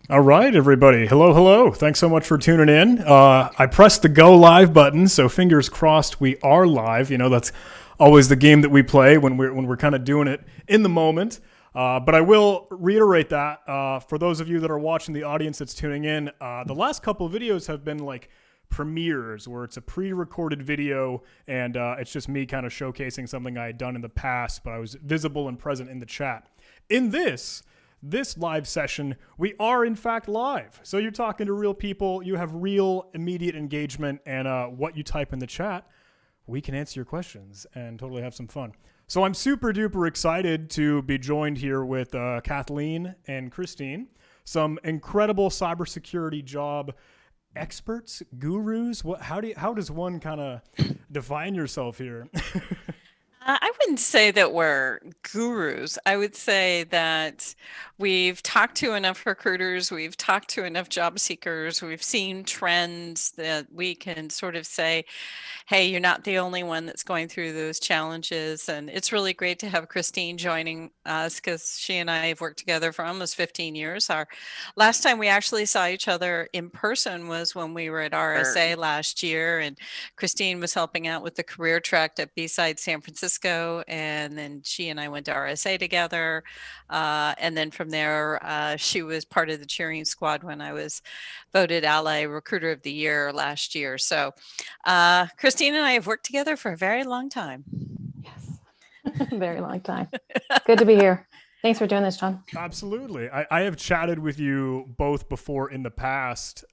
All right, everybody. Hello, hello. Thanks so much for tuning in. I pressed the go live button, so fingers crossed we are live. You know, that's always the game that we play when we're kind of doing it in the moment. But I will reiterate that for those of you that are watching, the audience that's tuning in, the last couple of videos have been like premieres where it's a pre-recorded video and it's just me kind of showcasing something I had done in the past, but I was visible and present in the chat. In this live session, we are in fact live. So you're talking to real people, you have real immediate engagement, and what you type in the chat, we can answer your questions and totally have some fun. So I'm super duper excited to be joined here with Kathleen and Christine, some incredible cybersecurity job experts, gurus. How does one kind of define yourself here? I wouldn't say that we're gurus. I would say that we've talked to enough recruiters, we've talked to enough job seekers, we've seen trends that we can sort of say, hey, you're not the only one that's going through those challenges. And it's really great to have Christine joining us because she and I have worked together for almost 15 years. Our last time we actually saw each other in person was when we were at RSA last year, and Christine was helping out with the career track at B-Side San Francisco. And then she and I went to RSA together. And then from there, she was part of the cheering squad when I was voted Ally Recruiter of the Year last year. So Christine and I have worked together for a very long time. Yes, very long time. Good to be here. Thanks for doing this, John. Absolutely. I have chatted with you both before in the past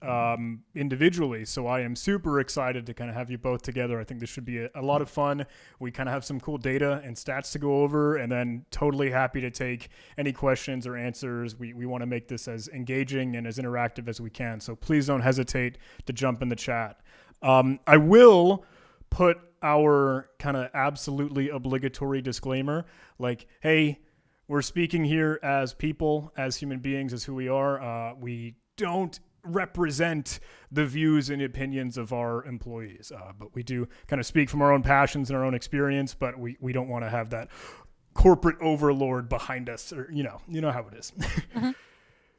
individually, so I am super excited to kind of have you both together. I think this should be a lot of fun. We kind of have some cool data and stats to go over, and then totally happy to take any questions or answers. We want to make this as engaging and as interactive as we can, so please don't hesitate to jump in the chat. I will put our kind of absolutely obligatory disclaimer, like, hey, we're speaking here as people, as human beings, as who we are. We don't represent the views and opinions of our employees, but we do kind of speak from our own passions and our own experience, but we don't want to have that corporate overlord behind us, or you know how it is. Mm-hmm.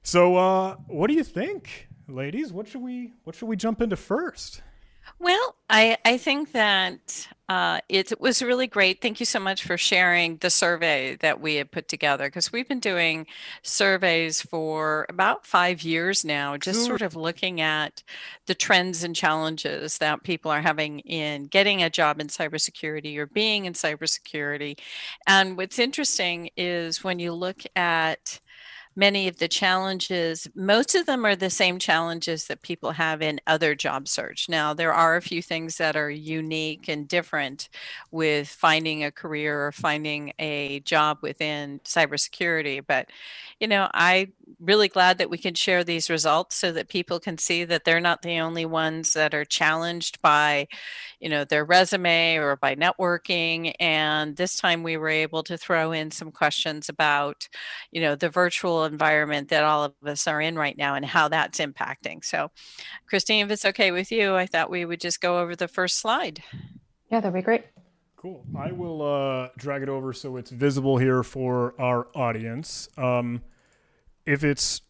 So what do you think, ladies? What should we jump into first? Well, I think that it was really great. Thank you so much for sharing the survey that we had put together, because we've been doing surveys for about 5 years now, just sort of looking at the trends and challenges that people are having in getting a job in cybersecurity or being in cybersecurity. And what's interesting is when you look at many of the challenges, most of them are the same challenges that people have in other job search. Now, there are a few things that are unique and different with finding a career or finding a job within cybersecurity. But, I'm really glad that we can share these results so that people can see that they're not the only ones that are challenged by, their resume or by networking. And this time we were able to throw in some questions about, the virtual environment that all of us are in right now and how that's impacting. So, Christine, if it's okay with you, I thought we would just go over the first slide. Yeah, that'd be great. Cool. I will drag it over so it's visible here for our audience. If it's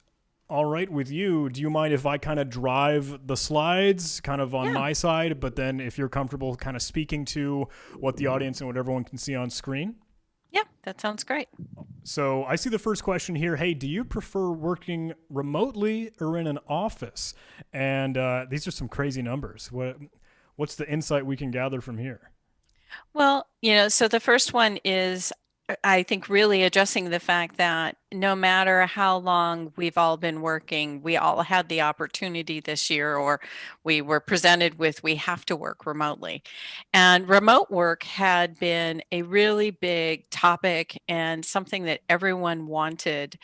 all right with you, do you mind if I kind of drive the slides kind of on my side, but then if you're comfortable kind of speaking to what the audience and what everyone can see on screen? Yeah, that sounds great. So I see the first question here. Hey, do you prefer working remotely or in an office? And these are some crazy numbers. What's the insight we can gather from here? Well, so the first one is, I think, really addressing the fact that no matter how long we've all been working, we all had the opportunity this year, or we were presented with, we have to work remotely. And remote work had been a really big topic and something that everyone wanted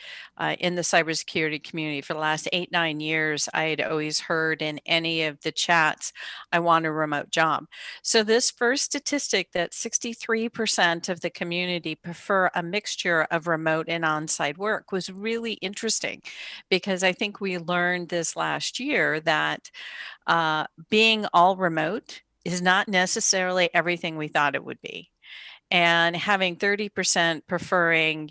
in the cybersecurity community. For the last 8-9 years, I had always heard in any of the chats, I want a remote job. So this first statistic that 63% of the community prefer a mixture of remote and on-site work was really interesting, because I think we learned this last year that being all remote is not necessarily everything we thought it would be. And having 30% preferring,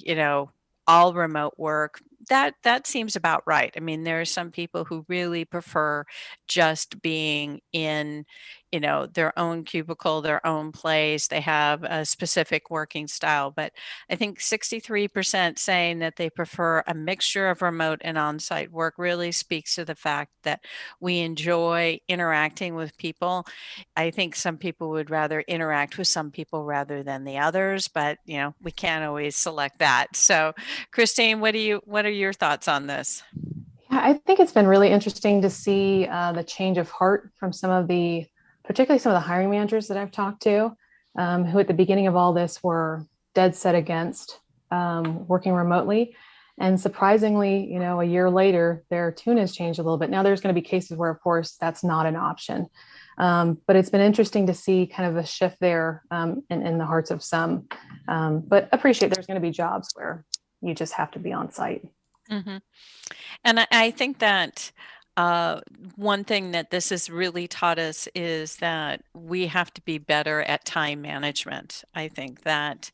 all remote work, that seems about right. I mean, there are some people who really prefer just being in, their own cubicle, their own place. They have a specific working style. But I think 63% saying that they prefer a mixture of remote and on-site work really speaks to the fact that we enjoy interacting with people. I think some people would rather interact with some people rather than the others, but we can't always select that. So, Christine, what are your thoughts on this? Yeah, I think it's been really interesting to see the change of heart from particularly some of the hiring managers that I've talked to, who at the beginning of all this were dead set against working remotely. And surprisingly, a year later, their tune has changed a little bit. Now there's going to be cases where, of course, that's not an option. But it's been interesting to see kind of a shift there in the hearts of some. But appreciate there's going to be jobs where you just have to be on site. Mm-hmm. And I think that one thing that this has really taught us is that we have to be better at time management. I think that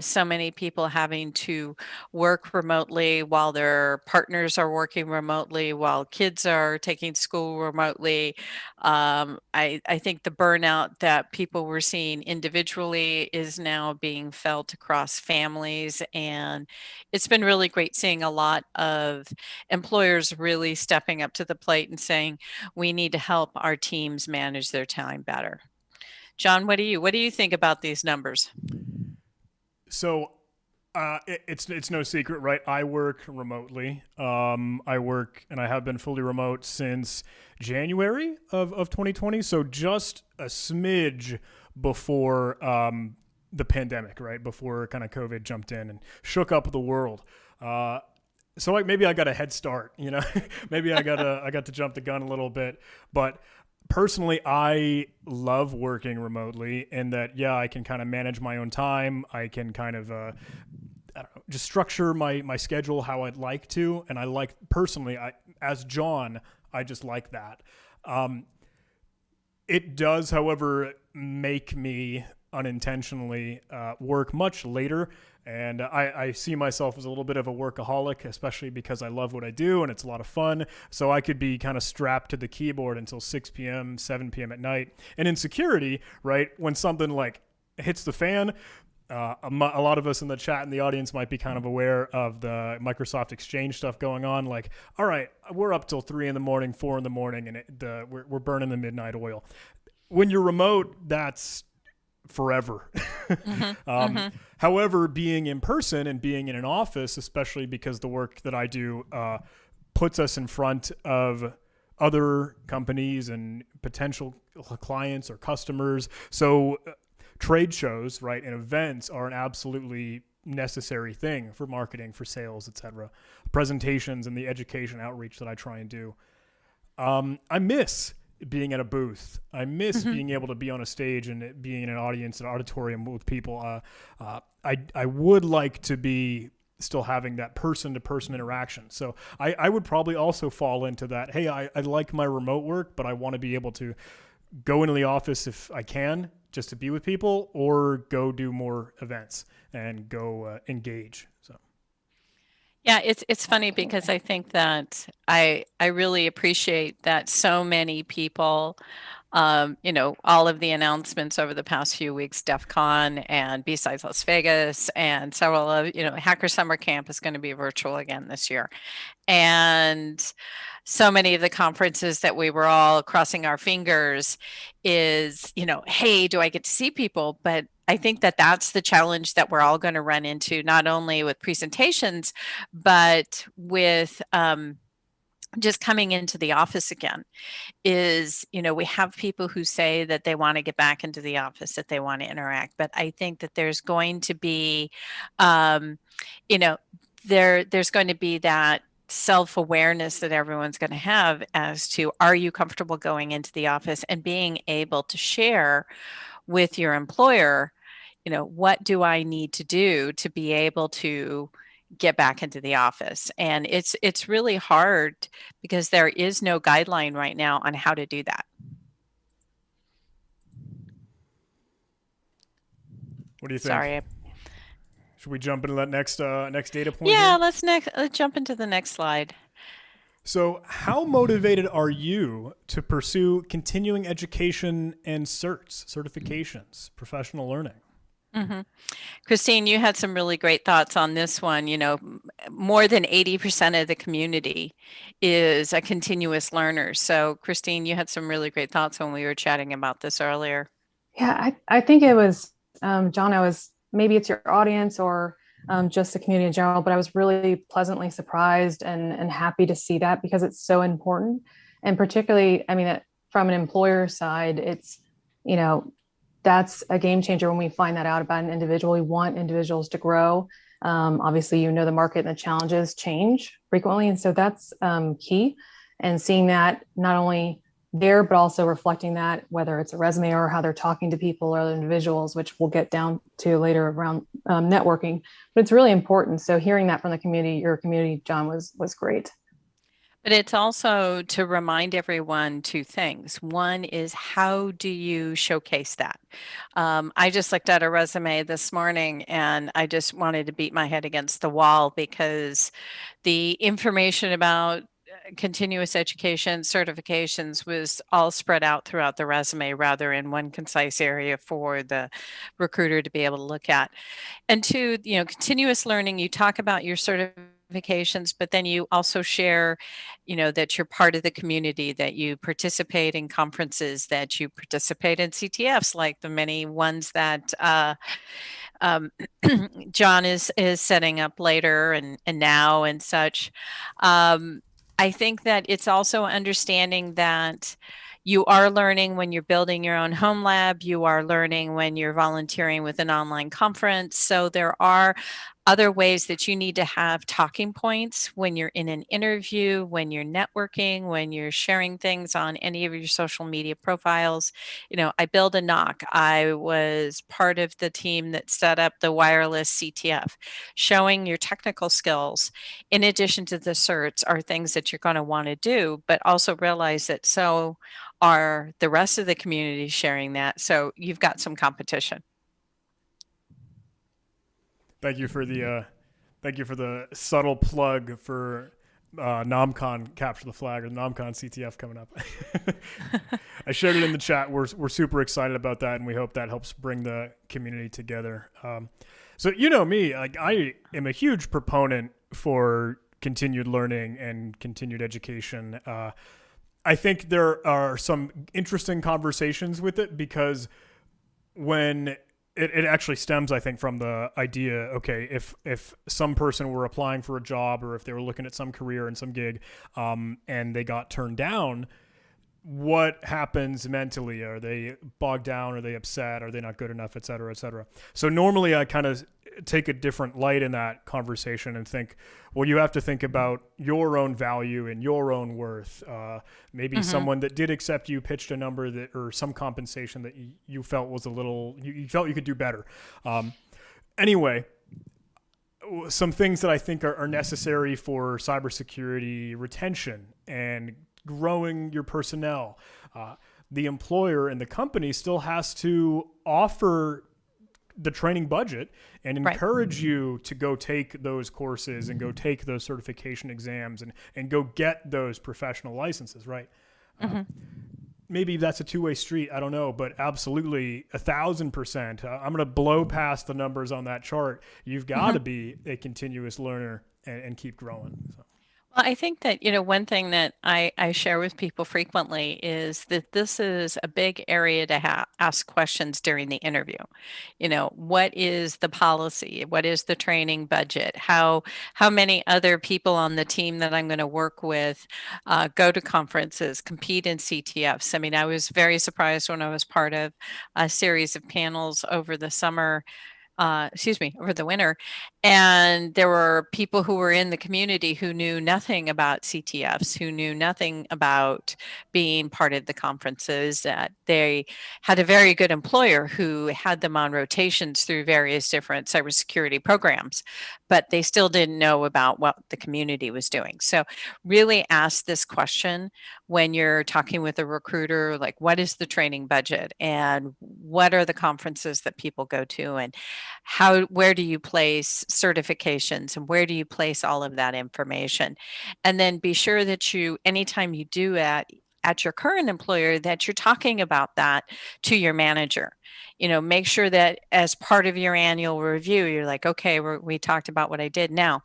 so many people having to work remotely while their partners are working remotely, while kids are taking school remotely. I think the burnout that people were seeing individually is now being felt across families. And it's been really great seeing a lot of employers really stepping up to the plate and saying, we need to help our teams manage their time better. John, what do you think about these numbers? So it's no secret, right? I work remotely. I work and I have been fully remote since January of 2020. So just a smidge before the pandemic, right? Before kind of COVID jumped in and shook up the world. So maybe I got a head start, maybe I got to jump the gun a little bit, but personally, I love working remotely in that, I can kind of manage my own time. I can kind of, I don't know, just structure my schedule how I'd like to. And I like personally, as John, I just like that. It does, however, make me unintentionally work much later. And I see myself as a little bit of a workaholic, especially because I love what I do and it's a lot of fun. So I could be kind of strapped to the keyboard until 6 p.m., 7 p.m. at night. And in security, right, when something like hits the fan, a lot of us in the chat and the audience might be kind of aware of the Microsoft Exchange stuff going on. Like, all right, we're up till 3 in the morning, 4 in the morning, and we're burning the midnight oil. When you're remote, that's forever. However, being in person and being in an office, especially because the work that I do puts us in front of other companies and potential clients or customers. So trade shows, right, and events are an absolutely necessary thing for marketing, for sales, etc. Presentations and the education outreach that I try and do. I miss being at a booth. I miss being able to be on a stage and being in an audience, an auditorium with people. I would like to be still having that person-to-person interaction. So I would probably also fall into that. Hey, I like my remote work, but I want to be able to go into the office if I can, just to be with people, or go do more events and go engage. So. Yeah, it's funny because I think that I really appreciate that so many people, all of the announcements over the past few weeks, DEF CON and B-Sides Las Vegas and several of, Hacker Summer Camp is going to be virtual again this year. And so many of the conferences that we were all crossing our fingers is, hey, do I get to see people? But I think that that's the challenge that we're all going to run into, not only with presentations, but with just coming into the office again. Is, we have people who say that they want to get back into the office, that they want to interact. But I think that there's going to be, there's going to be that self-awareness that everyone's going to have as to, are you comfortable going into the office and being able to share with your employer, what do I need to do to be able to get back into the office? And it's really hard because there is no guideline right now on how to do that. What do you think? Sorry. Should we jump into that next data point Yeah, here? let's jump into the next slide. So, how motivated are you to pursue continuing education and CERTS, certifications, professional learning? hmm Christine, you had some really great thoughts on this one. More than 80% of the community is a continuous learner. So, Christine, you had some really great thoughts when we were chatting about this earlier. Yeah, I think it was, John, I was, maybe it's your audience or just the community in general, but I was really pleasantly surprised and happy to see that because it's so important. And particularly, I mean, from an employer side, it's, you know, that's a game changer when we find that out about an individual. We want individuals to grow. Obviously, the market and the challenges change frequently. And so that's key. And seeing that not only there, but also reflecting that, whether it's a resume or how they're talking to people or other individuals, which we'll get down to later around networking. But it's really important. So hearing that from the community, your community, John, was great. But it's also to remind everyone two things. One is, how do you showcase that? I just looked at a resume this morning and I just wanted to beat my head against the wall because the information about continuous education certifications was all spread out throughout the resume rather in one concise area for the recruiter to be able to look at. And two, continuous learning, you talk about your certifications, but then you also share, that you're part of the community, that you participate in conferences, that you participate in CTFs, like the many ones that um, John is setting up later and now and such. I think that it's also understanding that you are learning when you're building your own home lab. You are learning when you're volunteering with an online conference. So there are other ways that you need to have talking points when you're in an interview, when you're networking, when you're sharing things on any of your social media profiles. I build a knock. I was part of the team that set up the wireless CTF. Showing your technical skills in addition to the certs are things that you're going to want to do, but also realize that so are the rest of the community sharing that. So you've got some competition. Thank you for the subtle plug for NomCon Capture the Flag or the NomCon CTF coming up. I shared it in the chat. We're super excited about that, and we hope that helps bring the community together. So me, like I am a huge proponent for continued learning and continued education. I think there are some interesting conversations with it because when it actually stems, I think, from the idea, okay, if some person were applying for a job or if they were looking at some career and some gig and they got turned down, what happens mentally? Are they bogged down? Are they upset? Are they not good enough, et cetera, et cetera? So normally I kind of take a different light in that conversation and think, well, you have to think about your own value and your own worth. Maybe someone that did accept you pitched a number that, or some compensation that you felt was a little, you felt you could do better. Anyway, some things that I think are necessary for cybersecurity retention and growing your personnel. The employer and the company still has to offer the training budget and encourage you to go take those courses and go take those certification exams and go get those professional licenses, right? Maybe that's a two-way street. I don't know, but absolutely 1,000%. I'm going to blow past the numbers on that chart. You've got to be a continuous learner and keep growing. So. Well, I think that, one thing that I share with people frequently is that this is a big area to ask questions during the interview. What is the policy? What is the training budget? How many other people on the team that I'm going to work with go to conferences, compete in CTFs? I mean, I was very surprised when I was part of a series of panels over the summer. Over the winter. And there were people who were in the community who knew nothing about CTFs, who knew nothing about being part of the conferences. That they had a very good employer who had them on rotations through various different cybersecurity programs, but they still didn't know about what the community was doing. So really ask this question when you're talking with a recruiter, like, what is the training budget and what are the conferences that people go to? And where do you place certifications and where do you place all of that information? And then be sure that anytime you do at your current employer, that you're talking about that to your manager. Make sure that as part of your annual review, you're like, okay, we talked about what I did. Now,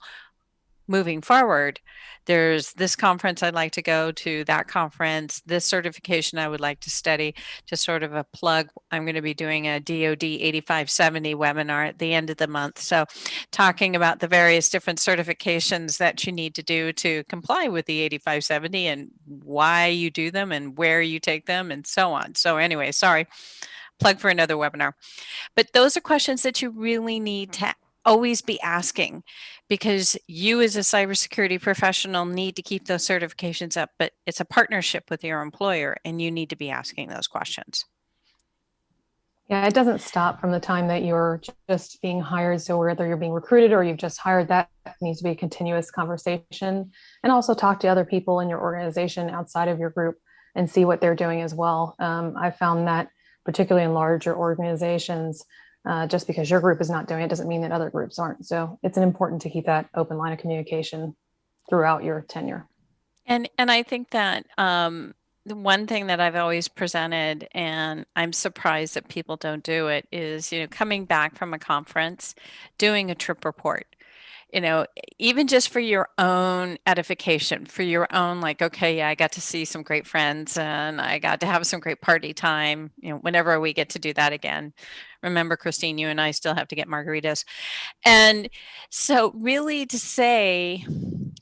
moving forward, there's this conference I'd like to go to, that conference, this certification I would like to study. Just sort of a plug, I'm going to be doing a DoD 8570 webinar at the end of the month. So talking about the various different certifications that you need to do to comply with the 8570 and why you do them and where you take them and so on. So anyway, sorry, plug for another webinar. But those are questions that you really need to always be asking, because you as a cybersecurity professional need to keep those certifications up, but it's a partnership with your employer and you need to be asking those questions. Yeah, it doesn't stop from the time that you're just being hired. So whether you're being recruited or you've just hired, that needs to be a continuous conversation. And also talk to other people in your organization outside of your group and see what they're doing as well. I found that particularly in larger organizations, just because your group is not doing it doesn't mean that other groups aren't. So it's important to keep that open line of communication throughout your tenure. And I think that the one thing that I've always presented, and I'm surprised that people don't do it, is coming back from a conference, doing a trip report. Even just for your own edification, for your own, like, okay, yeah, I got to see some great friends and I got to have some great party time, whenever we get to do that again. Remember, Christine, you and I still have to get margaritas. And so really to say,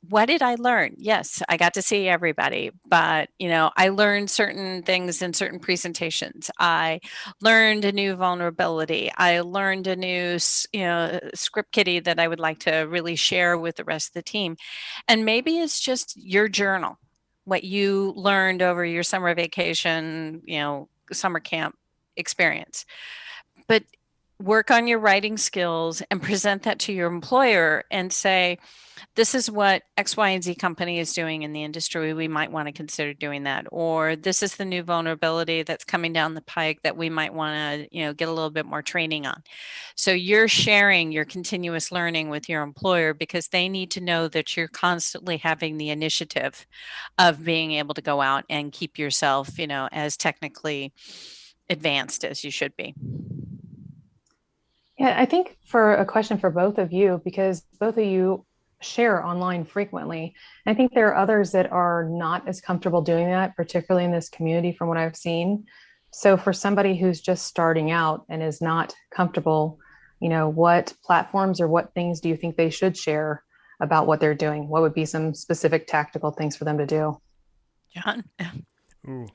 what did I learn? Yes, I got to see everybody, but I learned certain things in certain presentations. I learned a new vulnerability. I learned a new, script kiddie that I would like to really share with the rest of the team. And maybe it's just your journal, what you learned over your summer vacation, summer camp experience. But work on your writing skills and present that to your employer and say, this is what X, Y, and Z company is doing in the industry. We might want to consider doing that. Or this is the new vulnerability that's coming down the pike that we might want to, get a little bit more training on. So you're sharing your continuous learning with your employer because they need to know that you're constantly having the initiative of being able to go out and keep yourself, as technically advanced as you should be. Yeah, I think for a question for both of you, because both of you share online frequently. I think there are others that are not as comfortable doing that, particularly in this community from what I've seen. So for somebody who's just starting out and is not comfortable, what platforms or what things do you think they should share about what they're doing? What would be some specific tactical things for them to do? John? Ooh.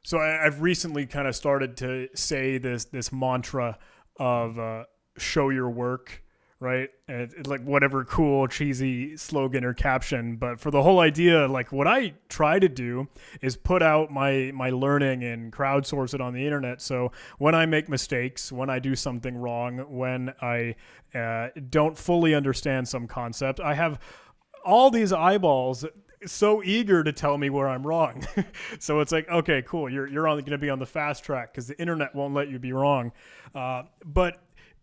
So I've recently kind of started to say this mantra of show your work, right? And like whatever cool, cheesy slogan or caption. But for the whole idea, like what I try to do is put out my learning and crowdsource it on the internet. So when I make mistakes, when I do something wrong, when I don't fully understand some concept, I have all these eyeballs so eager to tell me where I'm wrong. So it's like, okay, cool. You're going to be on the fast track because the internet won't let you be wrong. But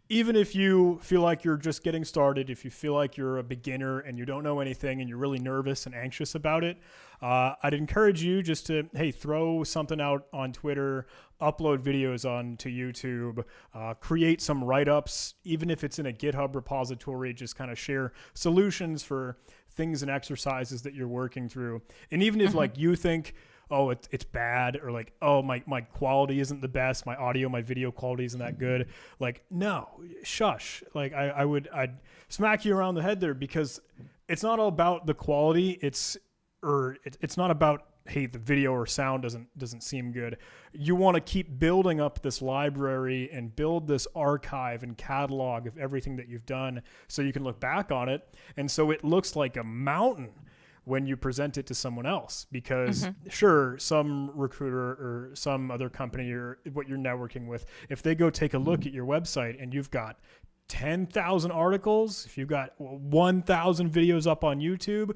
even if you feel like you're just getting started, if you feel like you're a beginner and you don't know anything and you're really nervous and anxious about it, I'd encourage you just to, throw something out on Twitter, upload videos onto YouTube, create some write-ups, even if it's in a GitHub repository, just kind of share solutions for things and exercises that you're working through. And even if like you think, oh, it's bad, or like, oh, my quality isn't the best, my audio, my video quality isn't that good. Like, no, shush. Like I'd smack you around the head there, because it's not all about the quality. It's not about, hey, the video or sound doesn't seem good. You want to keep building up this library and build this archive and catalog of everything that you've done so you can look back on it. And so it looks like a mountain when you present it to someone else, because sure, some recruiter or some other company or what you're networking with, if they go take a look at your website and you've got 10,000 articles, if you've got 1,000 videos up on YouTube,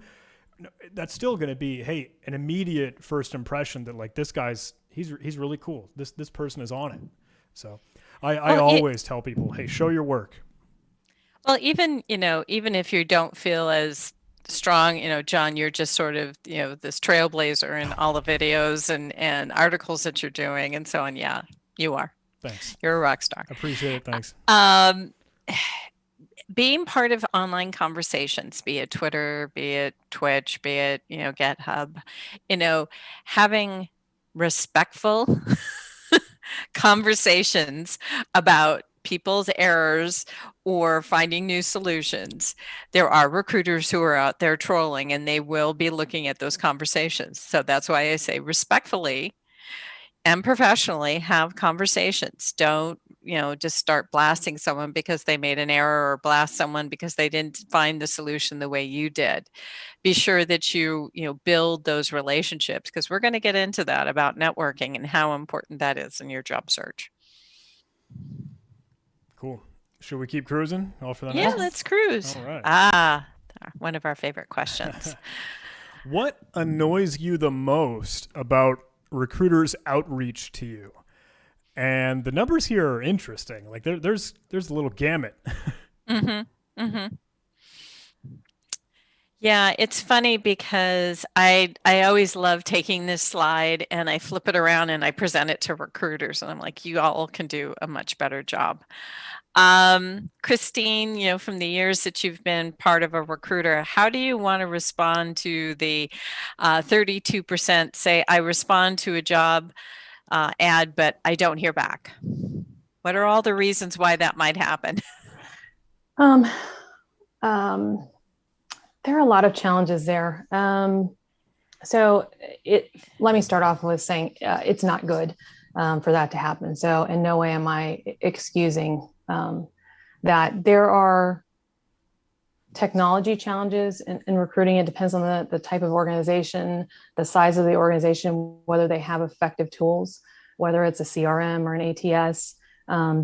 that's still going to be, hey, an immediate first impression that like this guy's, he's really cool. This person is on it. So I Well, always tell people, hey, show your work. well, even, even if you don't feel as strong, John, you're just sort of, this trailblazer in all the videos and articles that you're doing and so on. Yeah, you are. Thanks. You're a rock star. Appreciate it. Thanks. Um, Being part of online conversations, be it Twitter, be it Twitch, be it, GitHub, having respectful conversations about people's errors or finding new solutions. There are recruiters who are out there trolling and they will be looking at those conversations. So that's why I say respectfully and professionally have conversations. Don't, just start blasting someone because they made an error or blast someone because they didn't find the solution the way you did. Be sure that you build those relationships, because we're going to get into that about networking and how important that is in your job search. Cool. Should we keep cruising? All for the Yeah, next? let's cruise. All right. One of our favorite questions. What annoys you the most about recruiters' outreach to you? And the numbers here are interesting. Like there's a little gamut. Mm-hmm. Mm-hmm. Yeah, it's funny because I always love taking this slide and I flip it around and I present it to recruiters and I'm like, you all can do a much better job. Christine, from the years that you've been part of a recruiter, how do you want to respond to the 32% say, I respond to a job ad, but I don't hear back? What are all the reasons why that might happen? Um, um, there are a lot of challenges there. So let me start off with saying it's not good for that to happen. So in no way am I excusing that. There are technology challenges in recruiting. It depends on the type of organization, the size of the organization, whether they have effective tools, whether it's a CRM or an ATS.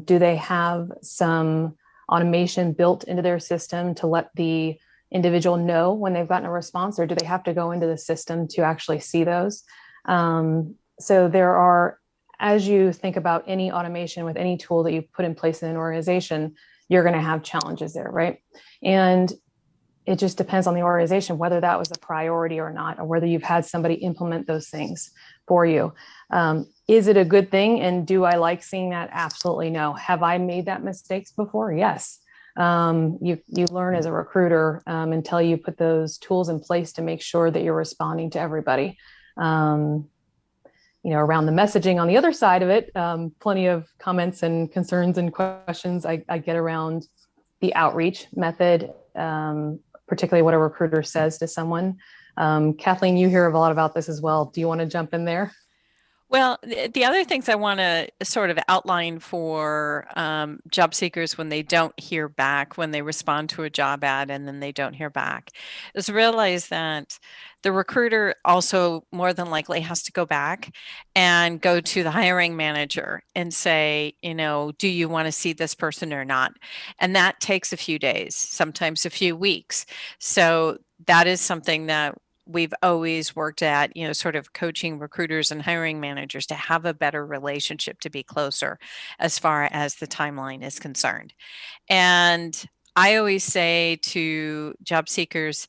Do they have some automation built into their system to let the individual know when they've gotten a response, or do they have to go into the system to actually see those? So there are, as you think about any automation with any tool that you put in place in an organization, you're going to have challenges there, right? And it just depends on the organization, whether that was a priority or not, or whether you've had somebody implement those things for you. Is it a good thing? And do I like seeing that? Absolutely no. Have I made that mistakes before? Yes. You learn as a recruiter until you put those tools in place to make sure that you're responding to everybody. Around the messaging on the other side of it, plenty of comments and concerns and questions I get around the outreach method, particularly what a recruiter says to someone. Kathleen, you hear a lot about this as well. Do you want to jump in there? Well, the other things I want to sort of outline for job seekers when they don't hear back, when they respond to a job ad and then they don't hear back, is realize that the recruiter also more than likely has to go back and go to the hiring manager and say, do you want to see this person or not? And that takes a few days, sometimes a few weeks. So that is something that we've always worked at, sort of coaching recruiters and hiring managers to have a better relationship, to be closer as far as the timeline is concerned. And I always say to job seekers,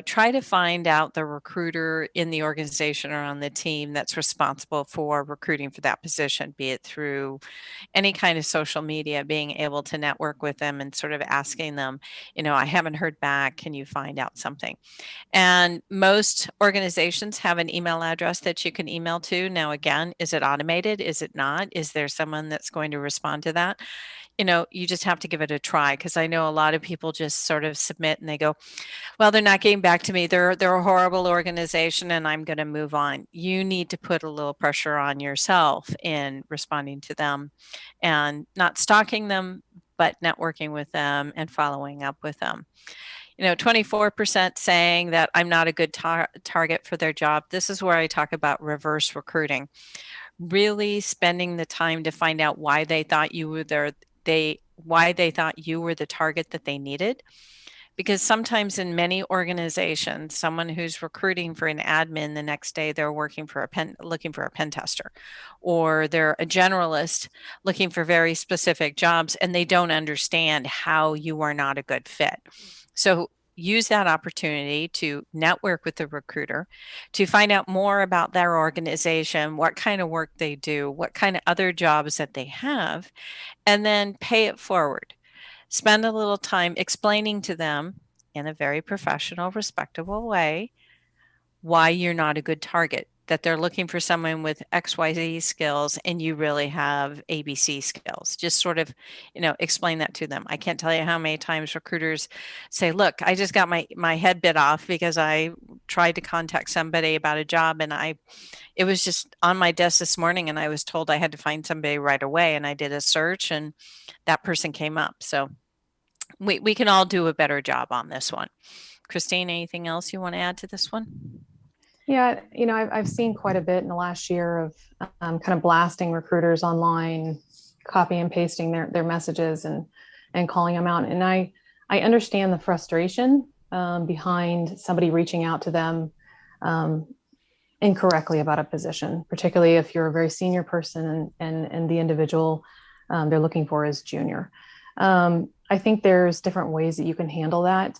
try to find out the recruiter in the organization or on the team that's responsible for recruiting for that position, be it through any kind of social media, being able to network with them and sort of asking them, I haven't heard back. Can you find out something? And most organizations have an email address that you can email to. Now, again, is it automated? Is it not? Is there someone that's going to respond to that? You just have to give it a try, because I know a lot of people just sort of submit and they go, well, they're not getting back to me. They're a horrible organization and I'm going to move on. You need to put a little pressure on yourself in responding to them and not stalking them, but networking with them and following up with them. 24% saying that I'm not a good target for their job. This is where I talk about reverse recruiting. Really spending the time to find out why they thought you were the target that they needed. because sometimes in many organizations, someone who's recruiting for an admin, the next day they're looking for a pen tester, or they're a generalist looking for very specific jobs, and they don't understand how you are not a good fit. So use that opportunity to network with the recruiter, to find out more about their organization, what kind of work they do, what kind of other jobs that they have, and then pay it forward. Spend a little time explaining to them in a very professional, respectable way why you're not a good target, that they're looking for someone with XYZ skills and you really have ABC skills. Just sort of, explain that to them. I can't tell you how many times recruiters say, look, I just got my head bit off because I tried to contact somebody about a job, and it was just on my desk this morning, and I was told I had to find somebody right away, and I did a search and that person came up. So we can all do a better job on this one. Christine, anything else you want to add to this one? Yeah, I've seen quite a bit in the last year of kind of blasting recruiters online, copy and pasting their messages and calling them out. And I understand the frustration behind somebody reaching out to them incorrectly about a position, particularly if you're a very senior person and the individual they're looking for is junior. I think there's different ways that you can handle that.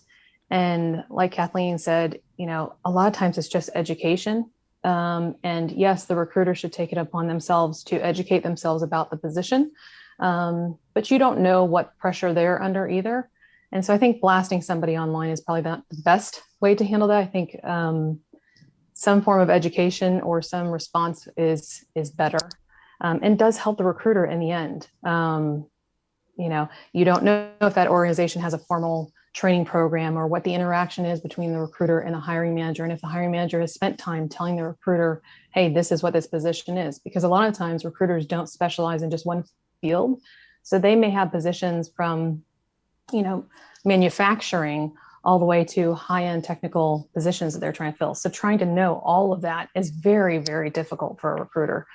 And like Kathleen said, a lot of times it's just education. And yes, the recruiter should take it upon themselves to educate themselves about the position. But you don't know what pressure they're under either. And so I think blasting somebody online is probably not the best way to handle that. I think some form of education or some response is better and does help the recruiter in the end. You don't know if that organization has a formal training program or what the interaction is between the recruiter and the hiring manager. And if the hiring manager has spent time telling the recruiter, hey, this is what this position is, because a lot of times recruiters don't specialize in just one field. So they may have positions from, manufacturing all the way to high-end technical positions that they're trying to fill. So trying to know all of that is very, very difficult for a recruiter.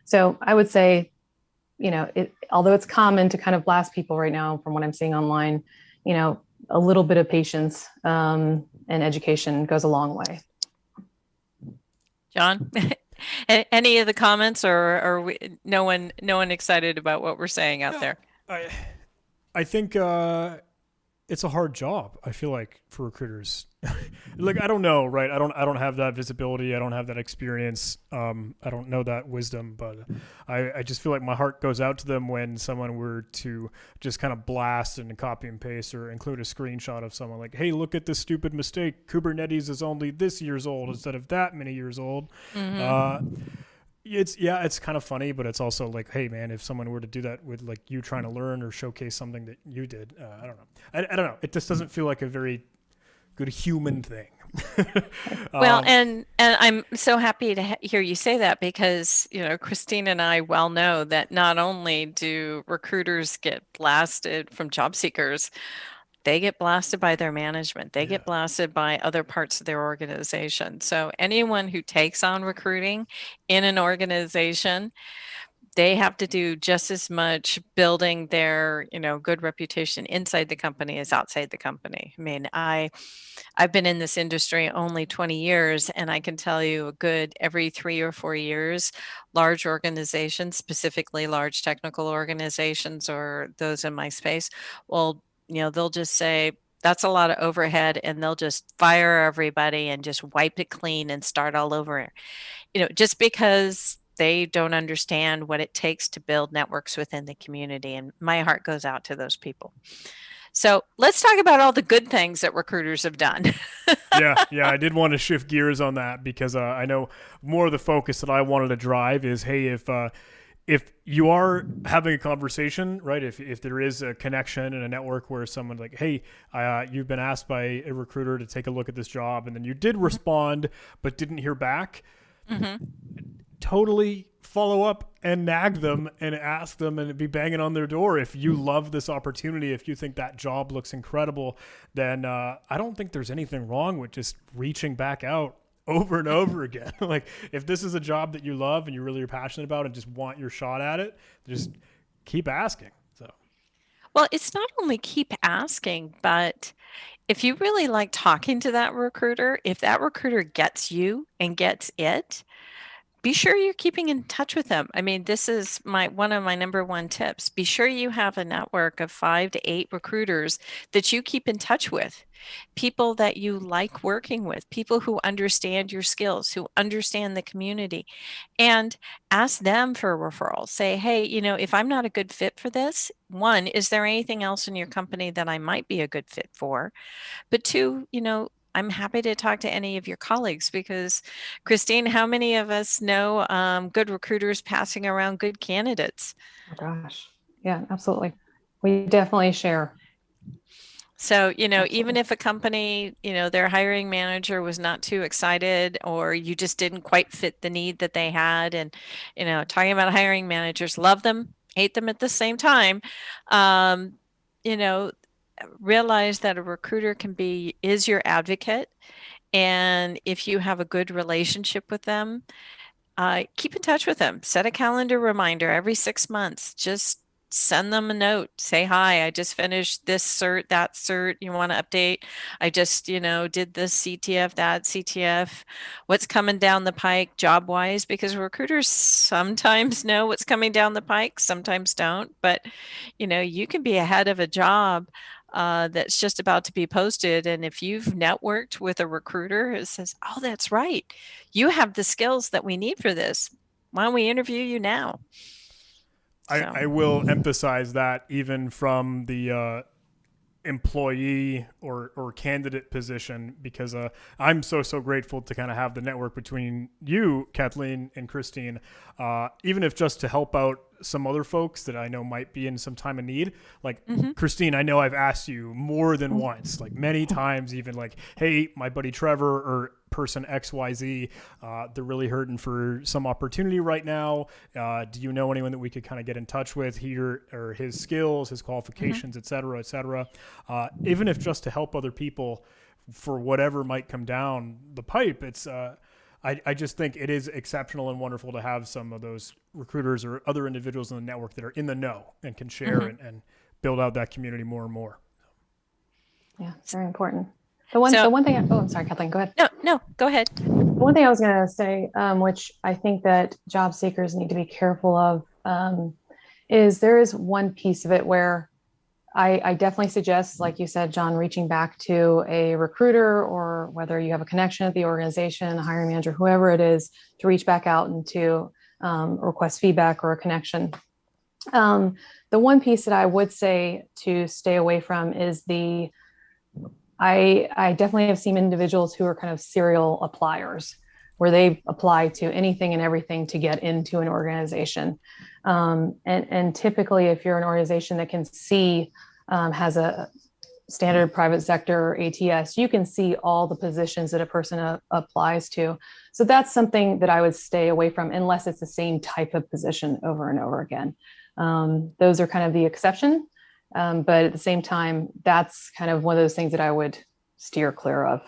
So I would say, although it's common to kind of blast people right now from what I'm seeing online, a little bit of patience and education goes a long way. John, any of the comments, or are no one excited about what we're saying out there? I think it's a hard job. I feel like for recruiters, like, I don't know, right? I don't have that visibility. I don't have that experience. I don't know that wisdom, but I just feel like my heart goes out to them when someone were to just kind of blast and copy and paste or include a screenshot of someone like, hey, look at this stupid mistake. Kubernetes is only this years old instead of that many years old. Mm-hmm. It's kind of funny, but it's also like, hey man, if someone were to do that with like you trying to learn or showcase something that you did, I don't know. I don't know. It just doesn't feel like a very good human thing. Well, and I'm so happy to hear you say that, because, Christine and I well know that not only do recruiters get blasted from job seekers, they get blasted by their management. They get blasted by other parts of their organization. So anyone who takes on recruiting in an organization, they have to do just as much building their, good reputation inside the company as outside the company. I mean, I've been in this industry only 20 years, and I can tell you a good every 3 or 4 years, large organizations, specifically large technical organizations or those in my space, will they'll just say, that's a lot of overhead, and they'll just fire everybody and just wipe it clean and start all over. Just because they don't understand what it takes to build networks within the community. And my heart goes out to those people. So let's talk about all the good things that recruiters have done. Yeah, I did want to shift gears on that, because I know more of the focus that I wanted to drive is, hey, if you are having a conversation, right, if there is a connection and a network where someone's like, hey, you've been asked by a recruiter to take a look at this job, and then you did respond but didn't hear back, totally follow up and nag them and ask them and be banging on their door. If you love this opportunity, if you think that job looks incredible, then I don't think there's anything wrong with just reaching back out over and over again. Like, if this is a job that you love and you really are passionate about and just want your shot at it, just keep asking. So, Well, it's not only keep asking, but if you really like talking to that recruiter, if that recruiter gets you and gets it, be sure you're keeping in touch with them. I mean, this is one of my number one tips. Be sure you have a network of 5 to 8 recruiters that you keep in touch with. People that you like working with, people who understand your skills, who understand the community, and ask them for referrals. Say, hey, if I'm not a good fit for this, one, is there anything else in your company that I might be a good fit for? But two, I'm happy to talk to any of your colleagues because, Christine, how many of us know good recruiters passing around good candidates? Oh gosh. Yeah, absolutely. We definitely share. So, even Absolutely. if a company, their hiring manager was not too excited or you just didn't quite fit the need that they had. And, talking about hiring managers, love them, hate them at the same time. Um, you know, realize that a recruiter is your advocate. And if you have a good relationship with them, keep in touch with them. Set a calendar reminder every 6 months. Just send them a note. Say, hi, I just finished this cert, that cert. You want to update? I just, did this CTF, that CTF. What's coming down the pike job wise? Because recruiters sometimes know what's coming down the pike, sometimes don't. But, you can be ahead of a job that's just about to be posted. And if you've networked with a recruiter who says, oh, that's right, you have the skills that we need for this. Why don't we interview you now? So, I will emphasize that even from the employee or candidate position, because I'm so grateful to kind of have the network between you, Kathleen, and Christine, even if just to help out some other folks that I know might be in some time of need. Like Christine, I know I've asked you more than once, like many times, even like, hey, my buddy Trevor or person XYZ, they're really hurting for some opportunity right now. Do you know anyone that we could kind of get in touch with here, or his skills, his qualifications, et cetera, et cetera. Even if just to help other people for whatever might come down the pipe. It's I just think it is exceptional and wonderful to have some of those recruiters or other individuals in the network that are in the know and can share and build out that community more and more. Yeah, it's very important. The one thing, I'm sorry, Kathleen, go ahead. No, go ahead. The one thing I was going to say, which I think that job seekers need to be careful of, is there is one piece of it where I definitely suggest, like you said, John, reaching back to a recruiter, or whether you have a connection at the organization, a hiring manager, whoever it is, to reach back out and to request feedback or a connection. The one piece that I would say to stay away from is I definitely have seen individuals who are kind of serial appliers, where they apply to anything and everything to get into an organization. And typically, if you're an organization that can see, has a standard private sector ATS, you can see all the positions that a person applies to. So that's something that I would stay away from, unless it's the same type of position over and over again. Those are kind of the exception. But at the same time, that's kind of one of those things that I would steer clear of.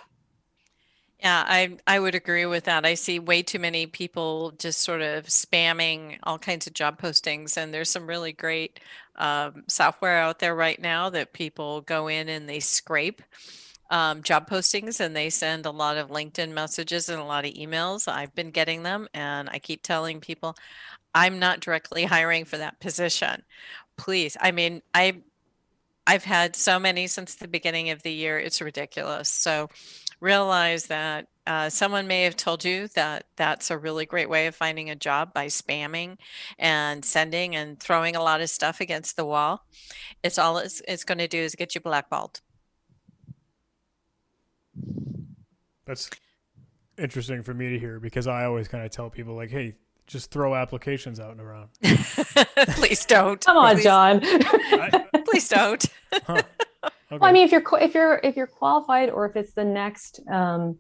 Yeah, I would agree with that. I see way too many people just sort of spamming all kinds of job postings, and there's some really great software out there right now that people go in and they scrape job postings, and they send a lot of LinkedIn messages and a lot of emails. I've been getting them, and I keep telling people, I'm not directly hiring for that position. Please. I mean, I've had so many since the beginning of the year. It's ridiculous. So realize that someone may have told you that that's a really great way of finding a job, by spamming and sending and throwing a lot of stuff against the wall. It's all it's going to do is get you blackballed. That's interesting for me to hear, because I always kind of tell people like, hey, just throw applications out and around. Please don't. Come on, John. Please don't. Huh. Okay. Well, I mean, if you're qualified, or if it's the next kind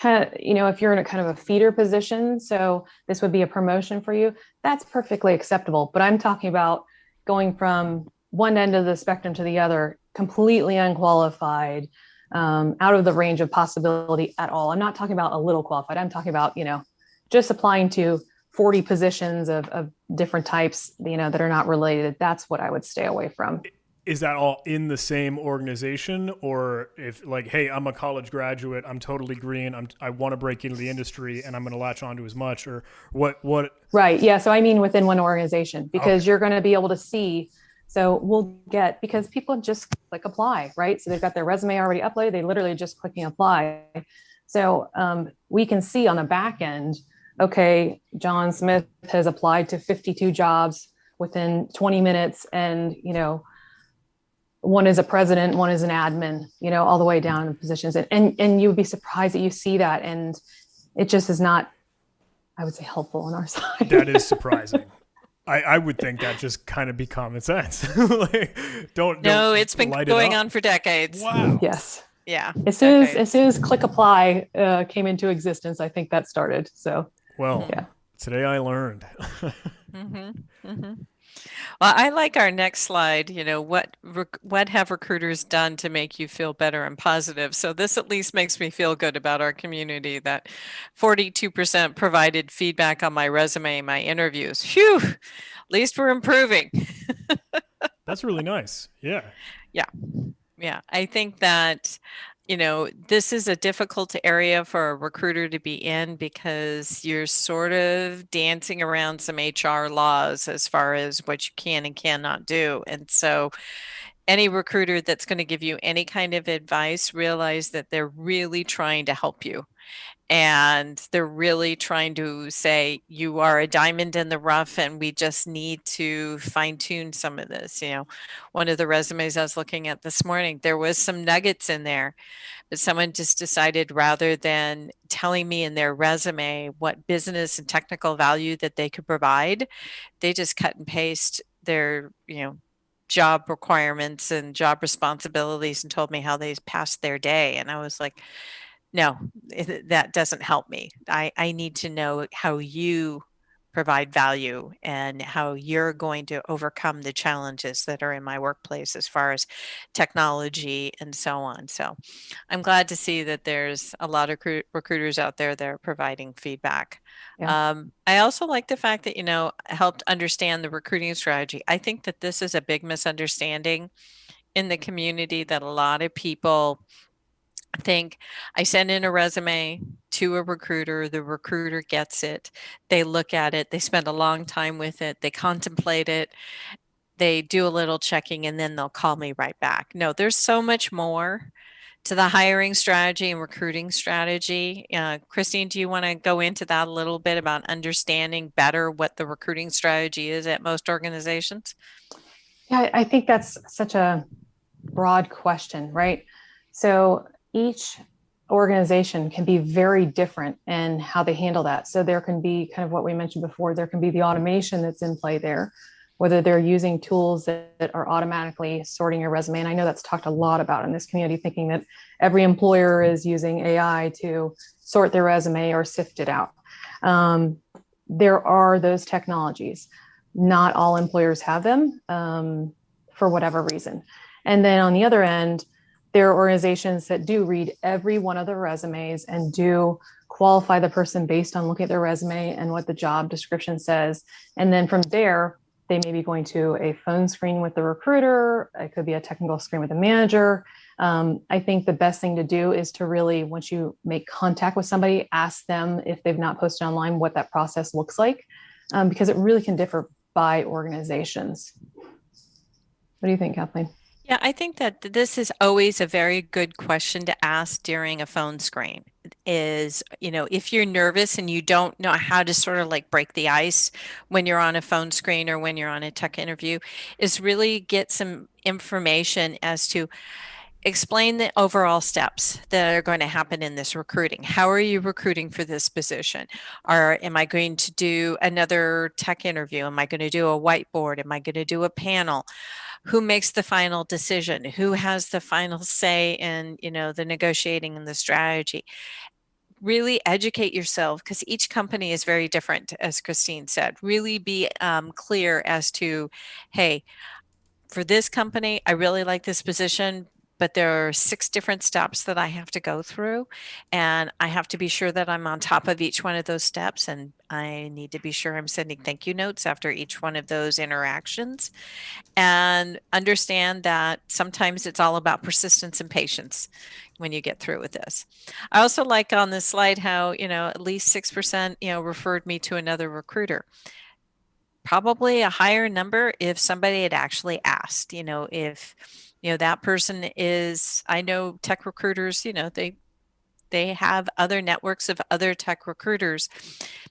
of, if you're in a kind of a feeder position, so this would be a promotion for you, that's perfectly acceptable. But I'm talking about going from one end of the spectrum to the other, completely unqualified, out of the range of possibility at all. I'm not talking about a little qualified. I'm talking about, just applying to 40 positions of different types, that are not related. That's what I would stay away from. is that all in the same organization, or if like, hey, I'm a college graduate, I'm totally green, I want to break into the industry and I'm going to latch onto as much, or what? Right. Yeah. So I mean within one organization, because Okay. you're going to be able to see. So we'll get, because people just click apply, right? So they've got their resume already uploaded. They literally just clicking apply. So we can see on the back end, okay, John Smith has applied to 52 jobs within 20 minutes. And, one is a president, one is an admin, all the way down in positions. And you would be surprised that you see that. And it just is not, I would say, helpful on our side. That is surprising. I would think that just kind of be common sense. Like, don't No, it's been light going it up. on for decades. Wow. Yes. Yeah. As soon decades. as click apply came into existence, I think that started. So Well, yeah. today I learned. Well, I like our next slide. What have recruiters done to make you feel better and positive? So this at least makes me feel good about our community, that 42% provided feedback on my resume and my interviews. Phew, at least we're improving. That's really nice. Yeah. Yeah, I think that, this is a difficult area for a recruiter to be in, because you're sort of dancing around some HR laws as far as what you can and cannot do. And so any recruiter that's going to give you any kind of advice, realize that they're really trying to help you. And they're really trying to say, you are a diamond in the rough, and we just need to fine tune some of this. One of the resumes I was looking at this morning, there was some nuggets in there, but someone just decided, rather than telling me in their resume what business and technical value that they could provide, they just cut and paste their, job requirements and job responsibilities and told me how they passed their day. And I was like, no, that doesn't help me. I need to know how you provide value and how you're going to overcome the challenges that are in my workplace as far as technology and so on. So I'm glad to see that there's a lot of recruiters out there that are providing feedback. Yeah. I also like the fact that, helped understand the recruiting strategy. I think that this is a big misunderstanding in the community, that a lot of people think, I send in a resume to a recruiter, the recruiter gets it, they look at it, they spend a long time with it, they contemplate it, they do a little checking, and then they'll call me right back. No, there's so much more to the hiring strategy and recruiting strategy. Christine, do you want to go into that a little bit about understanding better what the recruiting strategy is at most organizations? Yeah, I think that's such a broad question, right? So each organization can be very different in how they handle that. So there can be kind of what we mentioned before, there can be the automation that's in play there, whether they're using tools that are automatically sorting your resume. And I know that's talked a lot about in this community, thinking that every employer is using AI to sort their resume or sift it out. There are those technologies. Not all employers have them for whatever reason. And then on the other end, there are organizations that do read every one of the resumes and do qualify the person based on looking at their resume and what the job description says. And then from there, they may be going to a phone screen with the recruiter. It could be a technical screen with a manager. I think the best thing to do is to really, once you make contact with somebody, ask them, if they've not posted online, what that process looks like, because it really can differ by organizations. What do you think, Kathleen? Yeah, I think that this is always a very good question to ask during a phone screen. Is, if you're nervous and you don't know how to sort of like break the ice when you're on a phone screen or when you're on a tech interview, is really get some information as to explain the overall steps that are going to happen in this recruiting. How are you recruiting for this position? Am I going to do another tech interview? Am I going to do a whiteboard? Am I going to do a panel? Who makes the final decision? Who has the final say in, the negotiating and the strategy? Really educate yourself, because each company is very different, as Christine said. Really be clear as to, hey, for this company, I really like this position, but there are 6 different steps that I have to go through, and I have to be sure that I'm on top of each one of those steps, and I need to be sure I'm sending thank you notes after each one of those interactions, and understand that sometimes it's all about persistence and patience when you get through with this. I also like on this slide how, at least 6%, referred me to another recruiter. Probably a higher number if somebody had actually asked, if, that person is, I know tech recruiters, they have other networks of other tech recruiters.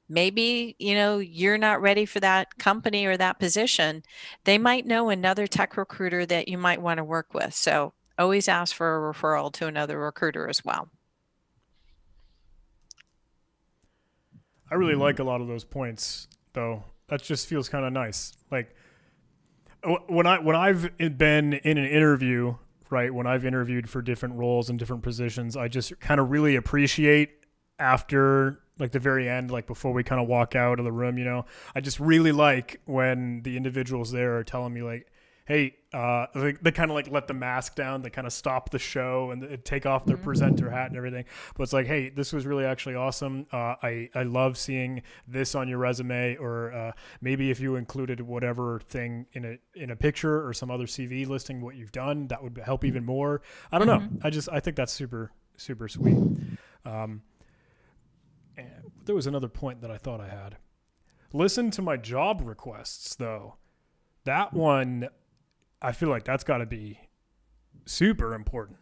Maybe, you're not ready for that company or that position. They might know another tech recruiter that you might want to work with. So always ask for a referral to another recruiter as well. I really like a lot of those points, though. That just feels kind of nice. Like when I've been in an interview, right? When I've interviewed for different roles and different positions, I just kind of really appreciate after like the very end, like before we kind of walk out of the room, I just really like when the individuals there are telling me like, hey, they kind of like let the mask down, they kind of stop the show and take off their presenter hat and everything. But it's like, hey, this was really actually awesome. I love seeing this on your resume, or maybe if you included whatever thing in a picture or some other CV listing what you've done, that would help even more. I don't know. I think that's super, super sweet. And there was another point that I thought I had. Listen to my job requests, though. That one, I feel like that's got to be super important.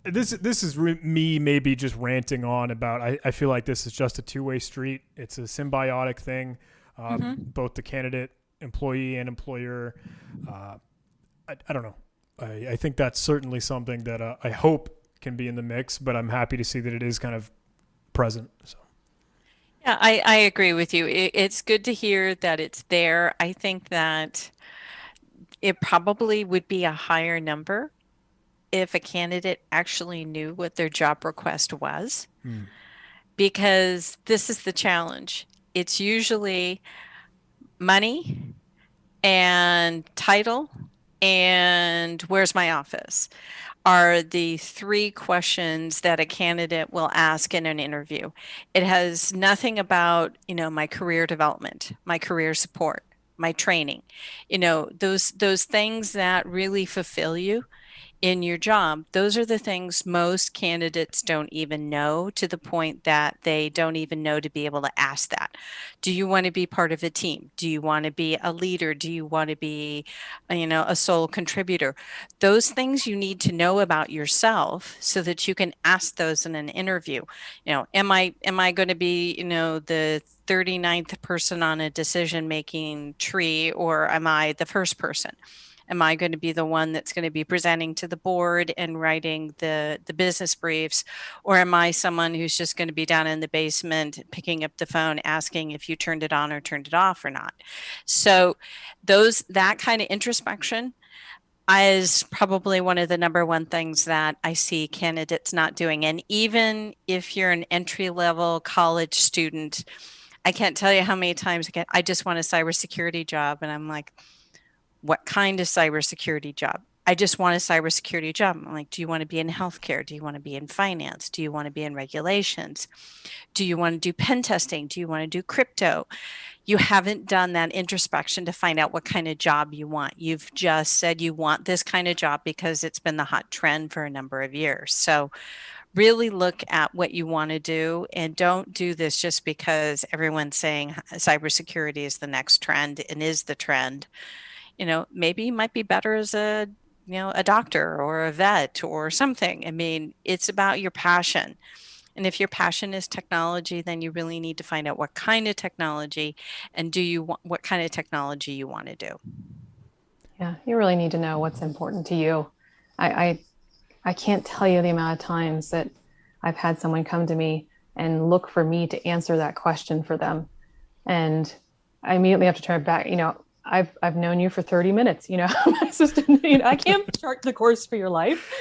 This is me maybe just ranting on about. I feel like this is just a two-way street. It's a symbiotic thing. Both the candidate, employee, and employer. I don't know. I think that's certainly something that I hope can be in the mix, but I'm happy to see that it is kind of present. So. Yeah, I agree with you. It's good to hear that it's there. I think that it probably would be a higher number if a candidate actually knew what their job request was, because this is the challenge. It's usually money and title and where's my office are the 3 questions that a candidate will ask in an interview. It has nothing about, my career development, my career support, my training, those things that really fulfill you in your job. Those are the things most candidates don't even know, to the point that they don't even know to be able to ask that. Do you want to be part of a team? Do you want to be a leader? Do you want to be, a sole contributor? Those things you need to know about yourself so that you can ask those in an interview. Am I going to be, the 39th person on a decision-making tree, or am I the first person? Am I going to be the one that's going to be presenting to the board and writing the business briefs? Or am I someone who's just going to be down in the basement picking up the phone asking if you turned it on or turned it off or not? So that kind of introspection is probably one of the number one things that I see candidates not doing. And even if you're an entry-level college student, I can't tell you how many times I just want a cybersecurity job. And I'm like, what kind of cybersecurity job? I just want a cybersecurity job. I'm like, do you want to be in healthcare? Do you want to be in finance? Do you want to be in regulations? Do you want to do pen testing? Do you want to do crypto? You haven't done that introspection to find out what kind of job you want. You've just said you want this kind of job because it's been the hot trend for a number of years. So really look at what you want to do, and don't do this just because everyone's saying cybersecurity is the next trend and is the trend. Maybe you might be better as a doctor or a vet or something. I mean, it's about your passion. And if your passion is technology, then you really need to find out what kind of technology and what kind of technology you want to do. Yeah, you really need to know what's important to you. I can't tell you the amount of times that I've had someone come to me and look for me to answer that question for them. And I immediately have to turn it back, I've known you for 30 minutes, I'm not supposed to, I can't chart the course for your life,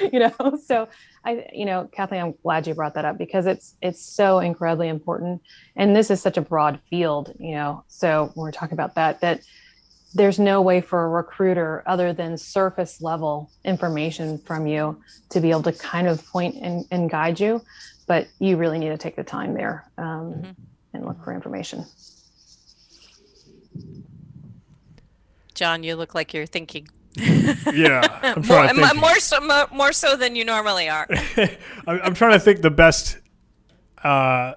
so Kathleen, I'm glad you brought that up, because it's so incredibly important. And this is such a broad field, so when we're talking about that there's no way for a recruiter other than surface level information from you to be able to kind of point and guide you. But you really need to take the time there and look for information. John, you look like you're thinking. Yeah, I'm trying to think. More so than you normally are. I'm trying to think the best, I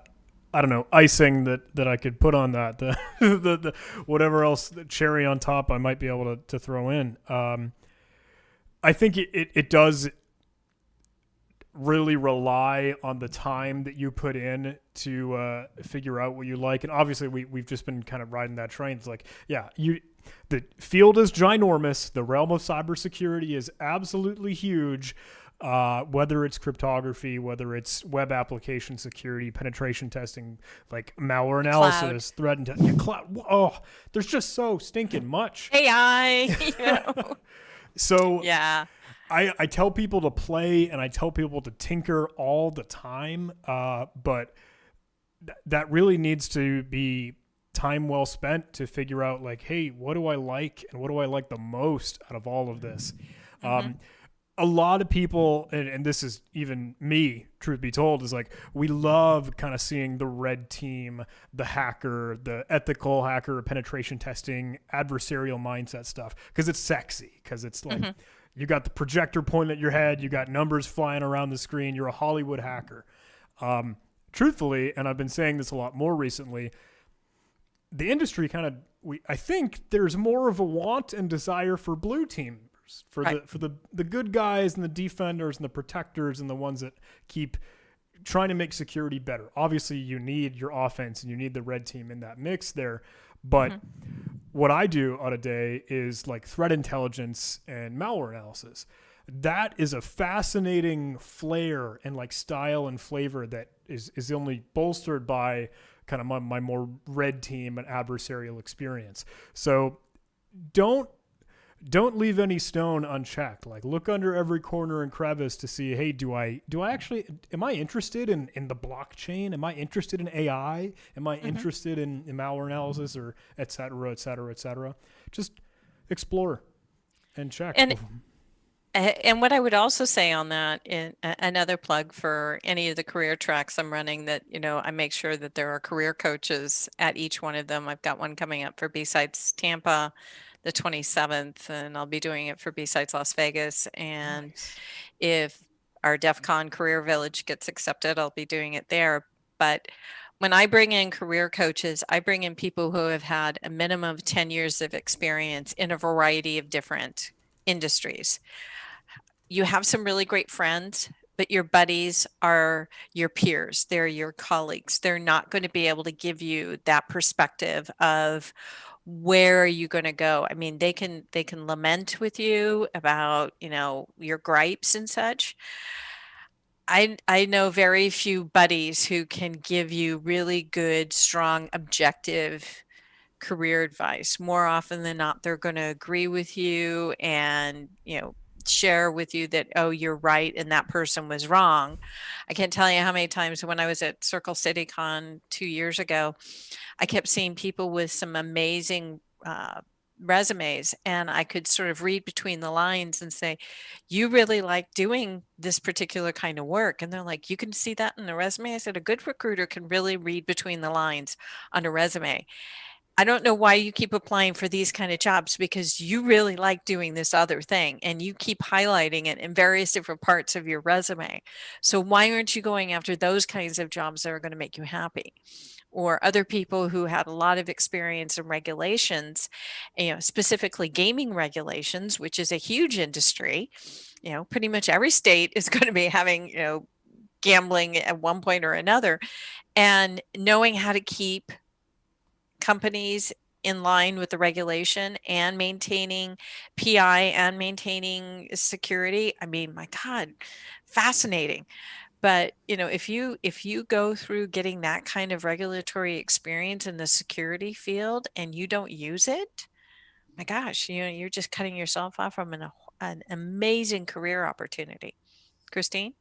don't know, icing that I could put on that. The whatever else, the cherry on top I might be able to throw in. I think it does really rely on the time that you put in to figure out what you like. And obviously we've just been kind of riding that train. It's like, yeah, the field is ginormous. The realm of cybersecurity is absolutely huge. Whether it's cryptography, whether it's web application security, penetration testing, like malware analysis, threat intelligence, cloud. Oh, there's just so stinking much. AI, you know. So yeah. I tell people to play and I tell people to tinker all the time, but that really needs to be time well spent to figure out, like, hey, what do I like and what do I like the most out of all of this? A lot of people, and this is even me, truth be told, is like, we love kind of seeing the red team, the hacker, the ethical hacker, penetration testing, adversarial mindset stuff, because it's sexy, because it's like, you got the projector pointed at your head, you got numbers flying around the screen, you're a Hollywood hacker. Truthfully, and I've been saying this a lot more recently, the industry I think there's more of a want and desire for blue teamers, for the good guys and the defenders and the protectors and the ones that keep trying to make security better. Obviously, you need your offense and you need the red team in that mix there. But what I do on a day is like threat intelligence and malware analysis. That is a fascinating flair and like style and flavor that is only bolstered by kind of my more red team and adversarial experience. So don't leave any stone unchecked. Like, look under every corner and crevice to see, hey, am I interested in the blockchain? Am I interested in AI? Am I interested in malware analysis, or et cetera, et cetera, et cetera? Just explore and check. And what I would also say on that, in another plug for any of the career tracks I'm running, that, you know, I make sure that there are career coaches at each one of them. I've got one coming up for B-Sides Tampa the 27th, and I'll be doing it for B-Sides Las Vegas. And nice. If our DEF CON Career Village gets accepted, I'll be doing it there. But when I bring in career coaches, I bring in people who have had a minimum of 10 years of experience in a variety of different industries. You have some really great friends, but your buddies are your peers. They're your colleagues. They're not going to be able to give you that perspective of where are you going to go. I mean, they can lament with you about, you know, your gripes and such. I know very few buddies who can give you really good, strong, objective career advice. More often than not, they're going to agree with you and, you know, share with you that, oh, you're right and that person was wrong. I can't tell you how many times when I was at Circle City Con 2 years ago, I kept seeing people with some amazing resumes, and I could sort of read between the lines and say, you really like doing this particular kind of work. And they're like, you can see that in the resume? I said, a good recruiter can really read between the lines on a resume. I don't know why you keep applying for these kind of jobs, because you really like doing this other thing and you keep highlighting it in various different parts of your resume. So why aren't you going after those kinds of jobs that are going to make you happy? Or other people who had a lot of experience in regulations, you know, specifically gaming regulations, which is a huge industry. You know, pretty much every state is going to be having, you know, gambling at one point or another, and knowing how to keep companies in line with the regulation and maintaining PI and maintaining security. I mean, my God, fascinating. But, you know, if you go through getting that kind of regulatory experience in the security field and you don't use it, my gosh, you know, you're just cutting yourself off from an amazing career opportunity. Christine?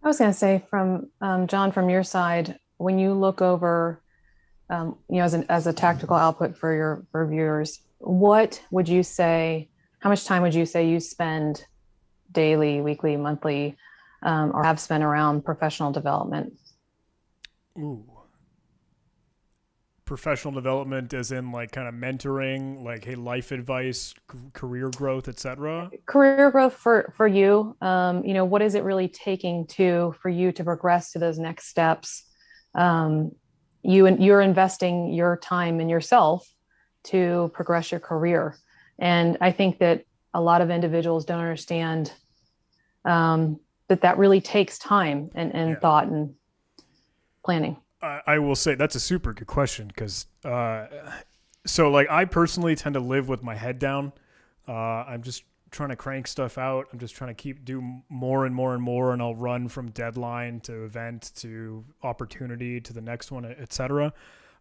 I was going to say, from John, from your side, when you look over, you know, as a tactical output for your viewers, what would you say, how much time would you say you spend daily, weekly, monthly, or have spent around professional development? Ooh. Professional development as in like kind of mentoring, like, hey, life advice, career growth, etc. Career growth for you, what is it really taking for you to progress to those next steps? You're investing your time in yourself to progress your career. And I think that a lot of individuals don't understand that really takes time and Yeah. thought and planning. I will say that's a super good question because so like I personally tend to live with my head down. I'm just trying to crank stuff out. I'm just trying to do more and more and more, and I'll run from deadline to event to opportunity to the next one, etc.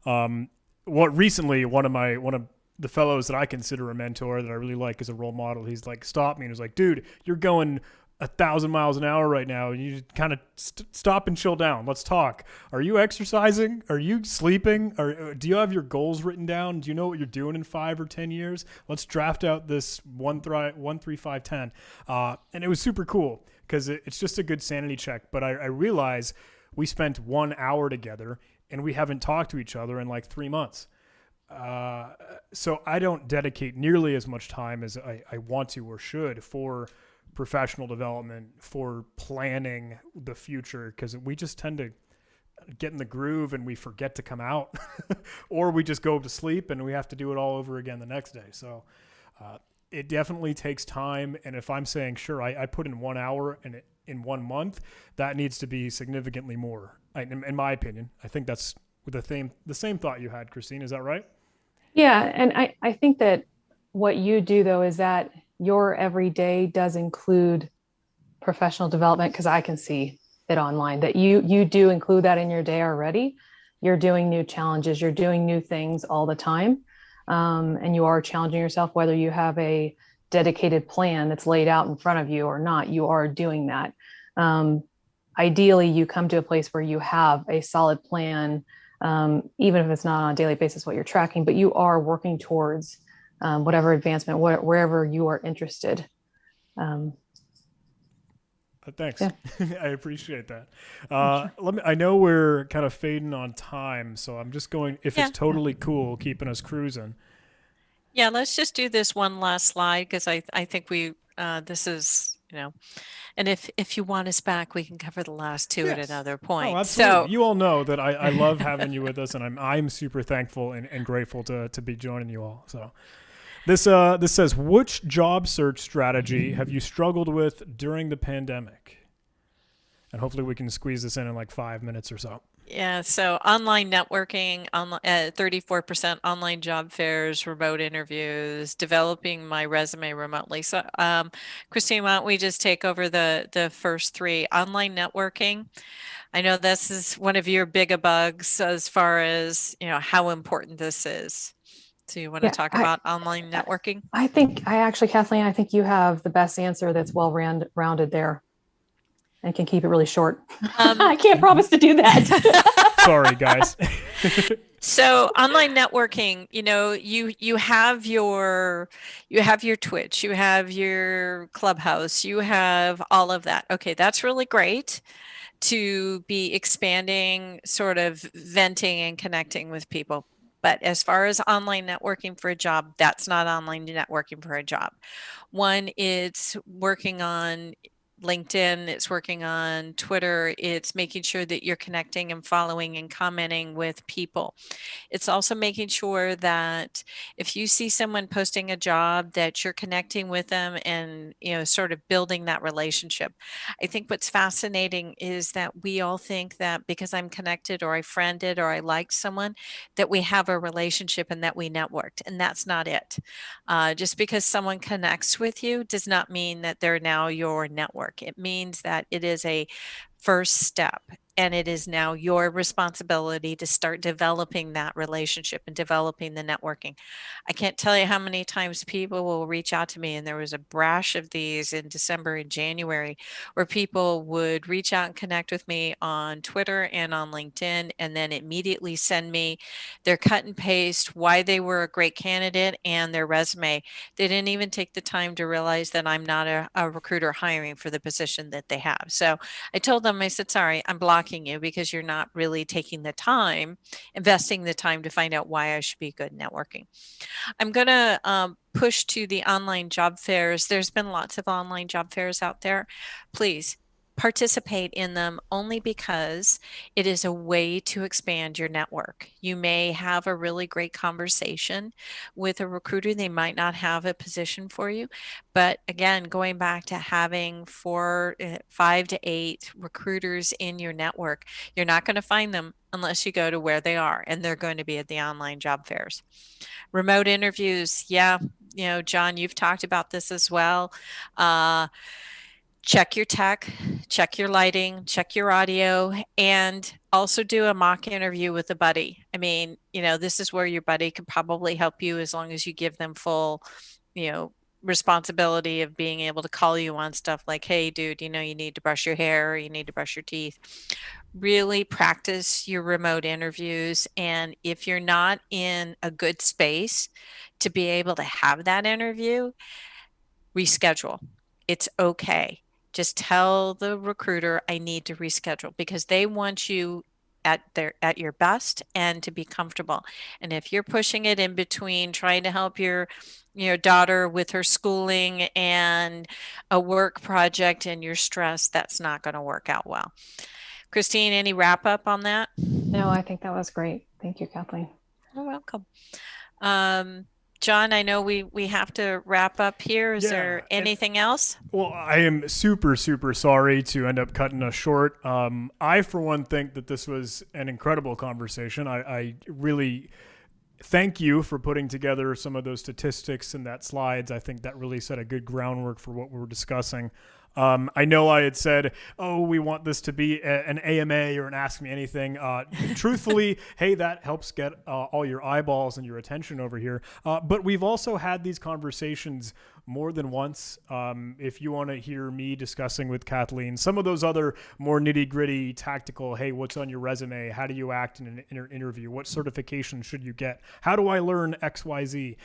What recently one of the fellows that I consider a mentor that I really like as a role model, he's like stopped me and was like, dude, you're going 1,000 miles an hour right now. You kind of stop and chill down. Let's talk. Are you exercising? Are you sleeping? Or do you have your goals written down? Do you know what you're doing in 5 or 10 years? Let's draft out this 1, 3, 5, 10. And it was super cool because it's just a good sanity check. But I realize we spent 1 hour together and we haven't talked to each other in like 3 months. So I don't dedicate nearly as much time as I want to or should for professional development, for planning the future, because we just tend to get in the groove and we forget to come out or we just go to sleep and we have to do it all over again the next day. So it definitely takes time. And if I'm saying, sure, I put in 1 hour and in 1 month, that needs to be significantly more, in my opinion. I think that's with the same thought you had, Christine. Is that right? Yeah. And I think that what you do, though, is that your everyday does include professional development, because I can see it online that you do include that in your day already. You're doing new challenges, you're doing new things all the time, and you are challenging yourself, whether you have a dedicated plan that's laid out in front of you or not. You are doing that. Ideally, you come to a place where you have a solid plan, even if it's not on a daily basis what you're tracking, but you are working towards whatever advancement, wherever you are interested. Thanks. Yeah. I appreciate that. I know we're kind of fading on time, so I'm just going, if it's totally cool, keeping us cruising. Yeah, let's just do this one last slide because I think this is, and if you want us back, we can cover the last two at another point. Oh, absolutely. So You all know that I love having you with us, and I'm super thankful and grateful to be joining you all. So this says, which job search strategy have you struggled with during the pandemic? And hopefully we can squeeze this in like 5 minutes or so. Yeah, so online networking, 34% online job fairs, remote interviews, developing my resume remotely. So, Christine, why don't we just take over the first three? Online networking. I know this is one of your big bugs as far as, how important this is. So you want to talk about online networking? Kathleen, I think you have the best answer that's well rounded there and can keep it really short. I can't promise to do that. Sorry, guys. So online networking, you have your Twitch, you have your Clubhouse, you have all of that. Okay, that's really great to be expanding, sort of venting and connecting with people. But as far as online networking for a job, that's not online networking for a job. One, it's working on LinkedIn, it's working on Twitter, it's making sure that you're connecting and following and commenting with people. It's also making sure that if you see someone posting a job, that you're connecting with them and, sort of building that relationship. I think what's fascinating is that we all think that because I'm connected or I friended or I liked someone, that we have a relationship and that we networked, and that's not it. Just because someone connects with you does not mean that they're now your network. It means that it is a first step. and it is now your responsibility to start developing that relationship and developing the networking. I can't tell you how many times people will reach out to me, and there was a brash of these in December and January where people would reach out and connect with me on Twitter and on LinkedIn, and then immediately send me their cut and paste why they were a great candidate and their resume. They didn't even take the time to realize that I'm not a recruiter hiring for the position that they have. So I told them, I said, sorry, I'm blocking you because you're not really taking the time, investing the time to find out why I should be good at networking. I'm going to push to the online job fairs. There's been lots of online job fairs out there. Please participate in them, only because it is a way to expand your network. You may have a really great conversation with a recruiter. They might not have a position for you. But again, going back to having 5 to 8 recruiters in your network, you're not going to find them unless you go to where they are, and they're going to be at the online job fairs. Remote interviews. Yeah. John, you've talked about this as well. Check your tech, check your lighting, check your audio, and also do a mock interview with a buddy. I mean, this is where your buddy could probably help you, as long as you give them full, responsibility of being able to call you on stuff like, hey, dude, you need to brush your hair, or you need to brush your teeth. Really practice your remote interviews. And if you're not in a good space to be able to have that interview, reschedule. It's okay. Just tell the recruiter, I need to reschedule, because they want you at your best and to be comfortable. And if you're pushing it in between trying to help your daughter with her schooling and a work project and you're stressed, that's not going to work out well. Christine, any wrap up on that? No, I think that was great. Thank you, Kathleen. You're welcome. John, I know we have to wrap up here. Is there anything else? Well, I am super, super sorry to end up cutting us short. I, for one, think that this was an incredible conversation. I really thank you for putting together some of those statistics and that slides. I think that really set a good groundwork for what we were discussing. I know I had said, we want this to be an AMA or an Ask Me Anything. Truthfully, hey, that helps get all your eyeballs and your attention over here. But we've also had these conversations more than once. If you want to hear me discussing with Kathleen some of those other more nitty-gritty tactical, hey, what's on your resume? How do you act in an interview? What certification should you get? How do I learn XYZ?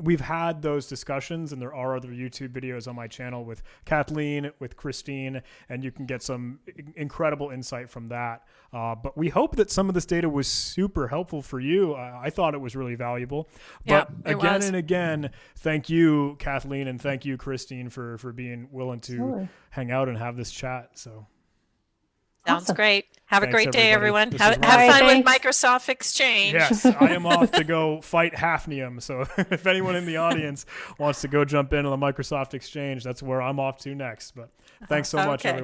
We've had those discussions, and there are other YouTube videos on my channel with Kathleen, with Christine, and you can get some incredible insight from that. But we hope that some of this data was super helpful for you. I thought it was really valuable. But again and again, thank you, Kathleen, and thank you, Christine, for being willing to hang out and have this chat. So sounds great. Have a great day, everyone. Have Right, fun with thanks. Microsoft Exchange. yes, I am off to go fight hafnium. So if anyone in the audience wants to go jump in on the Microsoft Exchange, that's where I'm off to next. But thanks so much, everyone.